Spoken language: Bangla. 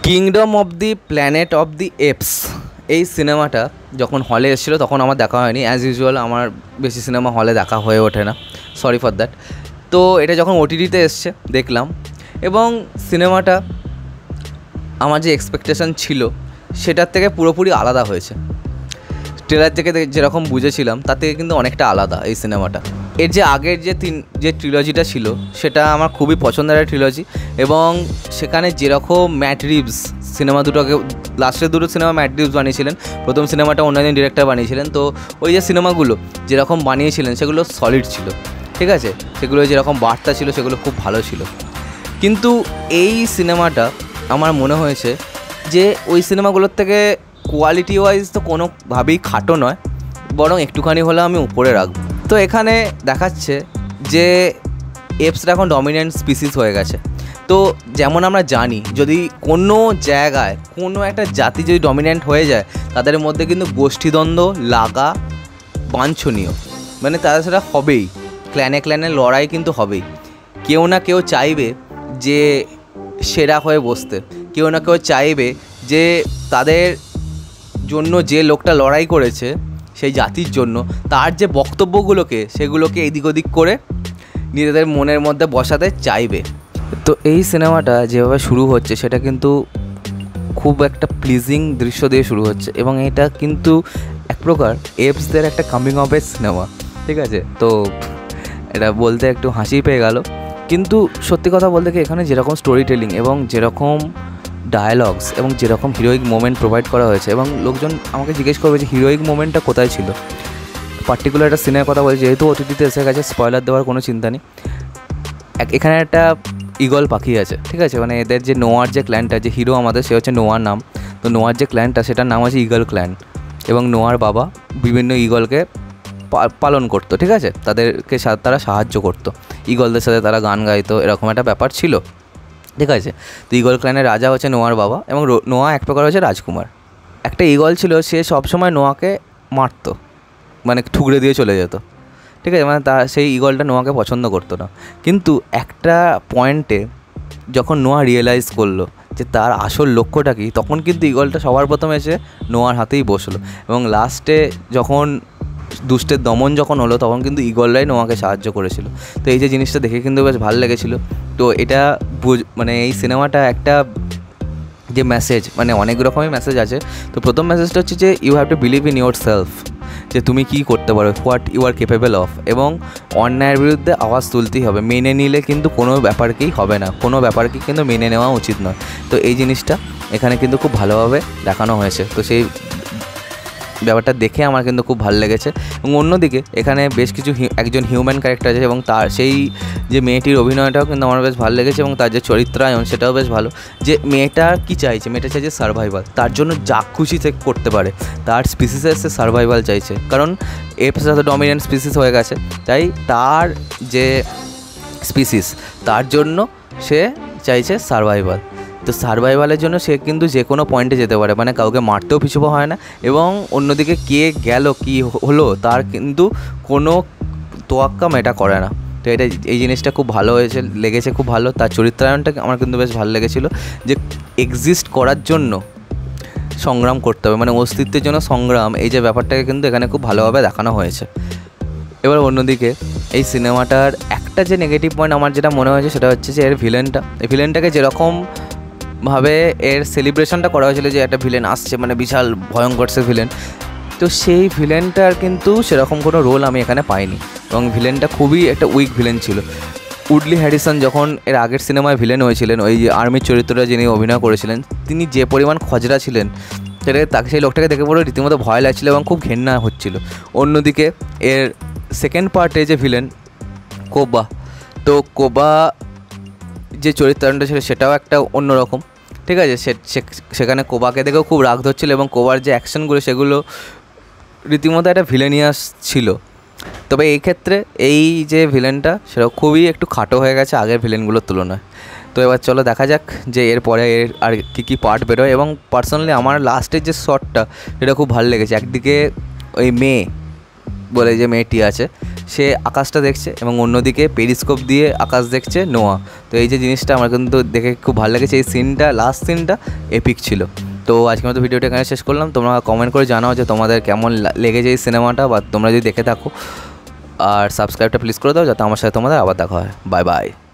Kingdom of the planet of the apps এই সিনেমাটা যখন হলে এসেছিলো তখন আমার দেখা হয়নি। অ্যাজ ইউজুয়াল আমার বেশি সিনেমা হলে দেখা হয়ে ওঠে না, সরি ফর দ্যাট। তো এটা যখন ওটিটিতে এসছে দেখলাম, এবং সিনেমাটা আমার যে এক্সপেকটেশান ছিল সেটার থেকে পুরোপুরি আলাদা হয়েছে। ট্রেলার থেকে যেরকম বুঝেছিলাম তার থেকে কিন্তু অনেকটা আলাদা এই সিনেমাটা। এর যে আগের যে ট্রিলজিটা ছিল সেটা আমার খুবই পছন্দের একটা ট্রিলজি, এবং সেখানে যেরকম ম্যাট রিভস সিনেমা দুটোকে, লাস্টের দুটো সিনেমা ম্যাট রিভস বানিয়েছিলেন, প্রথম সিনেমাটা অন্য একজন ডিরেক্টর বানিয়েছিলেন। তো ওই যে সিনেমাগুলো যেরকম বানিয়েছিলেন সেগুলো সলিড ছিল, ঠিক আছে, সেগুলো যেরকম বার্তা ছিল সেগুলো খুব ভালো ছিল। কিন্তু এই সিনেমাটা আমার মনে হয়েছে যে ওই সিনেমাগুলোর থেকে কোয়ালিটি ওয়াইজ তো কোনোভাবেই খাটো নয়, বরং একটুখানি হলে আমি উপরে রাখবো। তো এখানে দেখাচ্ছে যে এপসরা এখন ডমিনেন্ট স্পিসিস হয়ে গেছে। তো যেমন আমরা জানি, যদি কোনো জায়গায় কোনো একটা জাতি যদি ডমিনেন্ট হয়ে যায় তাদের মধ্যে কিন্তু গোষ্ঠীদ্বন্দ্ব লাগা বাঞ্ছনীয়, মানে তারা সেটা হবেই, ক্ল্যানে ক্ল্যানে লড়াই কিন্তু হবেই। কেউ না কেউ চাইবে যে সেরা হয়ে বসতে, কেউ না কেউ চাইবে যে তাদের জন্য যে লোকটা লড়াই করেছে সেই জাতির জন্য তার যে বক্তব্যগুলোকে সেগুলোকে এদিক ওদিক করে নিজেদের মনের মধ্যে বসাতে চাইবে। তো এই সিনেমাটা যেভাবে শুরু হচ্ছে সেটা কিন্তু খুব একটা প্লিজিং দৃশ্য দিয়ে শুরু হচ্ছে, এবং এটা কিন্তু এক প্রকার এপসদের একটা কামিং অফ এজ সিনেমা, ঠিক আছে। তো এটা বলতে একটু হাসি পেয়ে গেল, কিন্তু সত্যি কথা বলতে কি এখানে যেরকম স্টোরি টেলিং এবং যেরকম ডায়ালগস এবং যেরকম হিরোইক মোমেন্ট প্রোভাইড করা হয়েছে, এবং লোকজন আমাকে জিজ্ঞেস করবে যে হিরোইক মোমেন্টটা কোথায় ছিল। পার্টিকুলার একটা সিনেমার কথা বলছি, যেহেতু ওটিটিতে এসে গেছে স্পয়লার দেওয়ার কোনো চিন্তা নেই। এখানে একটা ঈগল পাখি আছে, ঠিক আছে, মানে এদের যে নোয়ার যে ক্ল্যানটা, যে হিরো আমাদের সে হচ্ছে নোয়ার নাম। তো নোয়ার যে ক্ল্যানটা সেটার নাম আছে ঈগল ক্ল্যান, এবং নোয়ার বাবা বিভিন্ন ঈগলকে পালন করতো, ঠিক আছে, তাদেরকে তারা সাহায্য করতো, ঈগলদের সাথে তারা গান গাইতো, এরকম একটা ব্যাপার ছিল, ঠিক আছে। তো ঈগল ক্ল্যানের রাজা হচ্ছে নোয়ার বাবা, এবং নোয়া এক প্রকার হচ্ছে রাজকুমার। একটা ঈগল ছিল, সে সবসময় নোয়াকে মারতো, মানে ঠুকরে দিয়ে চলে যেত, ঠিক আছে, মানে সেই ঈগলটা নোয়াকে পছন্দ করতো না। কিন্তু একটা পয়েন্টে যখন নোয়া রিয়েলাইজ করলো যে তার আসল লক্ষ্যটা কী, তখন কিন্তু ঈগলটা সবার প্রথমে এসে নোয়ার হাতেই বসলো, এবং লাস্টে যখন দুষ্টের দমন যখন হলো তখন কিন্তু ঈগলরাই নোয়াকে সাহায্য করেছিল। তো এই যে জিনিসটা দেখে কিন্তু বেশ ভালো লেগেছিলো। তো এটা মানে এই সিনেমাটা একটা যে মেসেজ, মানে অনেক রকমই মেসেজ আছে। তো প্রথম মেসেজটা হচ্ছে যে you have to believe in yourself, যে তুমি কী করতে পারো, what you are capable of, এবং অন্যায়ের বিরুদ্ধে আওয়াজ তুলতেই হবে। মেনে নিলে কিন্তু কোনো ব্যাপারকেই হবে না, কোনো ব্যাপারকেই কিন্তু মেনে নেওয়া উচিত নয়। তো এই জিনিসটা এখানে কিন্তু খুব ভালোভাবে দেখানো হয়েছে। তো সেই ব্যাপারটা দেখে আমার কিন্তু খুব ভালো লেগেছে। এবং অন্যদিকে এখানে বেশ কিছু একজন হিউম্যান ক্যারেক্টার আছে, এবং তার সেই যে মেয়েটির অভিনয়টাও কিন্তু আমার বেশ ভালো লেগেছে, এবং তার যে চরিত্রায়ন সেটাও বেশ ভালো। যে মেয়েটা কী চাইছে, মেয়েটা চাইছে সার্ভাইভাল, তার জন্য যা খুশি সে করতে পারে, তার স্পিসিসের সে সার্ভাইভাল চাইছে, কারণ এপসরা তো ডমিনেন্ট স্পিসিস হয়ে গেছে, তাই তার যে স্পিসিস তার জন্য সে চাইছে সার্ভাইভাল। তো সার্ভাইভালের জন্য সে কিন্তু যে কোনো পয়েন্টে যেতে পারে, মানে কাউকে মারতেও পিছুপা হয় না, এবং অন্যদিকে কে গেল কী হলো তার কিন্তু কোনো তোয়াক্কা মেটা করে না। তো এটা এই জিনিসটা খুব ভালো হয়েছে, লেগেছে খুব ভালো। তার চরিত্রায়নটা আমার কিন্তু বেশ ভালো লেগেছিলো, যে এক্সিস্ট করার জন্য সংগ্রাম করতে হবে, মানে অস্তিত্বের জন্য সংগ্রাম, এই যে ব্যাপারটাকে কিন্তু এখানে খুব ভালোভাবে দেখানো হয়েছে। এবার অন্যদিকে এই সিনেমাটার একটা যে নেগেটিভ পয়েন্ট আমার যেটা মনে হয়েছে সেটা হচ্ছে যে এর ভিলেনটাকে যেরকমভাবে এর সেলিব্রেশনটা করা হয়েছিল, যে একটা ভিলেন আসছে মানে বিশাল ভয়ঙ্কর সে ভিলেন, তো সেই ভিলেনটার কিন্তু সেরকম কোনো রোল আমি এখানে পাইনি, এবং ভিলেনটা খুবই একটা উইক ভিলেন ছিল। উডলি হ্যারিসন যখন এর আগের সিনেমায় ভিলেন হয়েছিলেন, ওই যে আর্মির চরিত্রটা যিনি অভিনয় করেছিলেন, তিনি যে পরিমাণ খজরা ছিলেন তাকে সেই লোকটাকে দেখে পড়ে রীতিমতো ভয় লাগছিল এবং খুব ঘেন্না হচ্ছিল। অন্যদিকে এর সেকেন্ড পার্টে যে ভিলেন কোবা, তো কোবা যে চরিত্রটা ছিল সেটাও একটা অন্যরকম, ঠিক আছে। সেখানে কোবাকে দেখেও খুব রাগ ধরছিল, এবং কোবার যে অ্যাকশনগুলো সেগুলো রীতিমতো একটা ভিলেনিয়াস ছিল। তবে এই ক্ষেত্রে এই যে ভিলেনটা সেটা খুবই একটু খাটো হয়ে গেছে আগের ভিলেনগুলোর তুলনায়। তো এবার চলো দেখা যাক যে এরপরে এর আর কী পার্ট বেরোয়। এবং পার্সোনালি আমার লাস্টের যে শটটা সেটা খুব ভালো লেগেছে। একদিকে ওই মেয়ে বলে যে মেয়েটি আছে, সে আকাশটা দেখছে এবং অন্যদিকে পেরিস্কোপ দিয়ে আকাশ দেখছে নোয়া। তো এই যে জিনিসটা আমার কিন্তু দেখে খুব ভালো লেগেছে। এই সিনটা, লাস্ট সিনটা এপিক ছিল। তো আজকের মতো ভিডিওটা এখানে শেষ করলাম। তোমরা কমেন্ট করে জানাও যে তোমাদের কেমন লেগেছে এই সিনেমাটা, বা তোমরা যদি দেখে থাকো। আর সাবস্ক্রাইবটা প্লিজ করে দাও যাতে আমার সাথে তোমাদের আবার দেখা হয়। Bye bye.